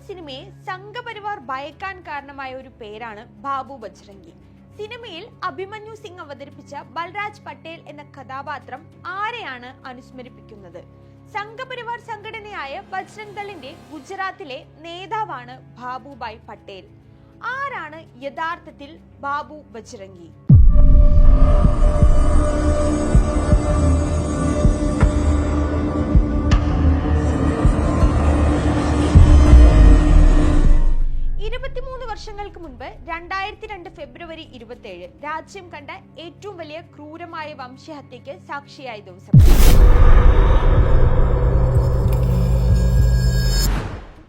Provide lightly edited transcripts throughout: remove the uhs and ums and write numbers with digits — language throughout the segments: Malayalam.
സിനിമയെ സംഘപരിവാർ ഭയക്കാൻ കാരണമായ ഒരു പേരാണ് ബാബു ബജ്രംഗി. സിനിമയിൽ അഭിമന്യു സിംഗ് അവതരിപ്പിച്ച ബൽരാജ് പട്ടേൽ എന്ന കഥാപാത്രം ആരെയാണ് അനുസ്മരിപ്പിക്കുന്നത്? സംഘപരിവാർ സംഘടനയായ ബജ്രംഗ് ദളിന്റെ ഗുജറാത്തിലെ നേതാവാണ് ബാബുഭായ് പട്ടേൽ. ആരാണ് യഥാർത്ഥത്തിൽ ബാബു ബജ്രംഗി? വർഷങ്ങൾക്ക് മുൻപ് 2002 ഫെബ്രുവരി 27 രാജ്യം കണ്ട ഏറ്റവും വലിയ ക്രൂരമായ വംശഹത്യക്ക് സാക്ഷിയായ ദിവസം.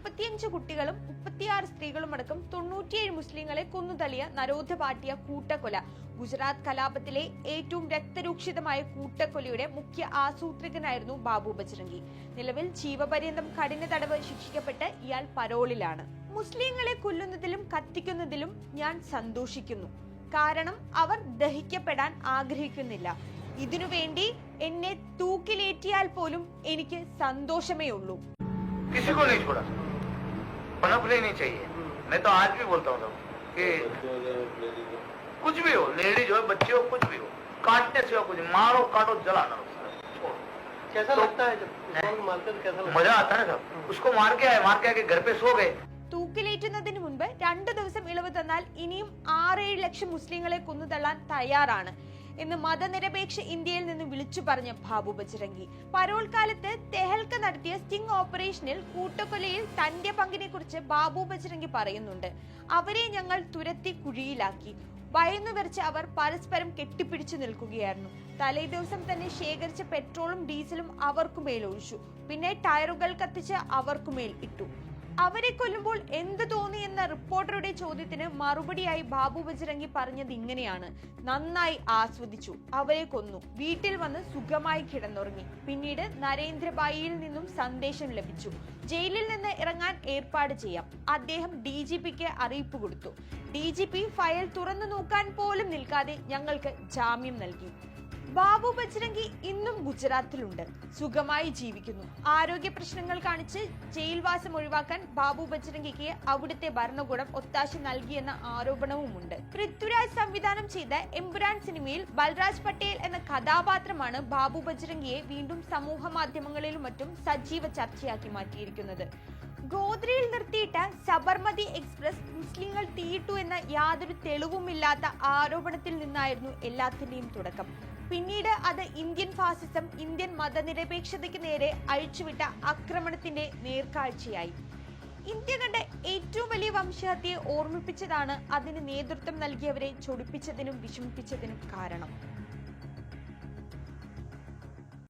35 കുട്ടികളും 36 സ്ത്രീകളും അടക്കം 97 മുസ്ലിങ്ങളെ കൊന്നുതള്ളിയ നരോധപാട്ടിയ കൂട്ടക്കൊല ഗുജറാത്ത് കലാപത്തിലെ ഏറ്റവും രക്തരൂക്ഷിതമായ കൂട്ടക്കൊലയുടെ മുഖ്യ ആസൂത്രകനായിരുന്നു ബാബു ബജ്രംഗി. നിലവിൽ ജീവപര്യന്തം കഠിന തടവ് ശിക്ഷിക്കപ്പെട്ട് ഇയാൾ പരോളിലാണ്. മുസ്ലിങ്ങളെ കൊല്ലുന്നതിലും കത്തിക്കുന്നതിലും ഞാൻ സന്തോഷിക്കുന്നു, കാരണം അവർ ദഹിക്കപ്പെടാൻ ആഗ്രഹിക്കുന്നില്ല. ഇതിനുവേണ്ടി എന്നെ തൂക്കിലേറ്റിയാൽ പോലും എനിക്ക് സന്തോഷമേ ഉള്ളൂ. कुछ भी हो, लेडीज हो, बच्चे हो, कुछ भी हो, काटने से कुछ मारो काटो जलाना। कैसा लगता है जब मारते तो कैसा लगता है? मजा आता है ना। सब उसको मार के आके घर पे सो गए. തൂക്കിലേറ്റുന്നതിന് മുൻപ് 2 ദിവസം ഇളവ് തന്നാൽ ഇനിയും 6-7 ലക്ഷം മുസ്ലിങ്ങളെ കൊന്നുതള്ളാൻ തയ്യാറാണ് എന്ന് മതനിരപേക്ഷ ഇന്ത്യയിൽ നിന്ന് വിളിച്ചു പറഞ്ഞ ബാബു ബജ്രംഗി. പരോൾ കാലത്ത് തെഹൽക്ക നടത്തിയ സ്റ്റിംഗ് ഓപ്പറേഷനിൽ കൂട്ടക്കൊലയിൽ തന്റെ പങ്കിനെ കുറിച്ച് ബാബു ബജ്രംഗി പറയുന്നുണ്ട്. അവരെ ഞങ്ങൾ തുരത്തി കുഴിയിലാക്കി. ഭയന്നു വിറച്ച് അവർ പരസ്പരം കെട്ടിപ്പിടിച്ചു നിൽക്കുകയായിരുന്നു. തലേ ദിവസം തന്നെ ശേഖരിച്ച പെട്രോളും ഡീസലും അവർക്കുമേൽ ഒഴിച്ചു. പിന്നെ ടയറുകൾ കത്തിച്ച് അവർക്കുമേൽ ഇട്ടു. അവരെ കൊല്ലുമ്പോൾ എന്ത് തോന്നി എന്ന റിപ്പോർട്ടറുടെ ചോദ്യത്തിന് മറുപടിയായി ബാബു ബജ്രംഗി പറഞ്ഞത് ഇങ്ങനെയാണ്: നന്നായി ആസ്വദിച്ചു, അവരെ കൊന്നു, വീട്ടിൽ വന്ന് സുഖമായി കിടന്നുറങ്ങി. പിന്നീട് നരേന്ദ്രഭായിയിൽ നിന്നും സന്ദേശം ലഭിച്ചു, ജയിലിൽ നിന്ന് ഇറങ്ങാൻ ഏർപ്പാട് ചെയ്യാം. അദ്ദേഹം DGPക്ക് അറിയിപ്പ് കൊടുത്തു. DGP ഫയൽ തുറന്നു നോക്കാൻ പോലും നിൽക്കാതെ ഞങ്ങൾക്ക് ജാമ്യം നൽകി. ബാബു ബജ്രംഗി ഇന്നും ഗുജറാത്തിലുണ്ട്, സുഖമായി ജീവിക്കുന്നു. ആരോഗ്യ പ്രശ്നങ്ങൾ കാണിച്ച് ജയിൽവാസം ഒഴിവാക്കാൻ ബാബു ബജ്രംഗിക്ക് അവിടുത്തെ ഭരണകൂടം ഒത്താശ നൽകിയെന്ന ആരോപണവുമുണ്ട്. പൃഥ്വിരാജ് സംവിധാനം ചെയ്ത എമ്പുരാൻ സിനിമയിൽ ബൽരാജ് പട്ടേൽ എന്ന കഥാപാത്രമാണ് ബാബു ബജ്രംഗിയെ വീണ്ടും സമൂഹ മാധ്യമങ്ങളിലും മറ്റും സജീവ ചർച്ചയാക്കി മാറ്റിയിരിക്കുന്നത്. ഗോദ്രയിൽ നിർത്തിയിട്ട സബർമതി എക്സ്പ്രസ് മുസ്ലിങ്ങൾ തീയിട്ടു എന്ന യാതൊരു തെളിവുമില്ലാത്ത ആരോപണത്തിൽ നിന്നായിരുന്നു എല്ലാത്തിന്റെയും തുടക്കം. പിന്നീട് അത് ഇന്ത്യൻ ഫാസിസം, ഇന്ത്യൻ മതനിരപേക്ഷതയ്ക്ക് നേരെ അഴിച്ചുവിട്ട ആക്രമണത്തിന്റെ നേർക്കാഴ്ചയായി. ഇന്ത്യ കണ്ട ഏറ്റവും വലിയ വംശഹത്യയെ ഓർമ്മിപ്പിച്ചതാണ് അതിന് നേതൃത്വം നൽകിയവരെ ചൊടിപ്പിച്ചതിനും വിഷമിപ്പിച്ചതിനും കാരണം.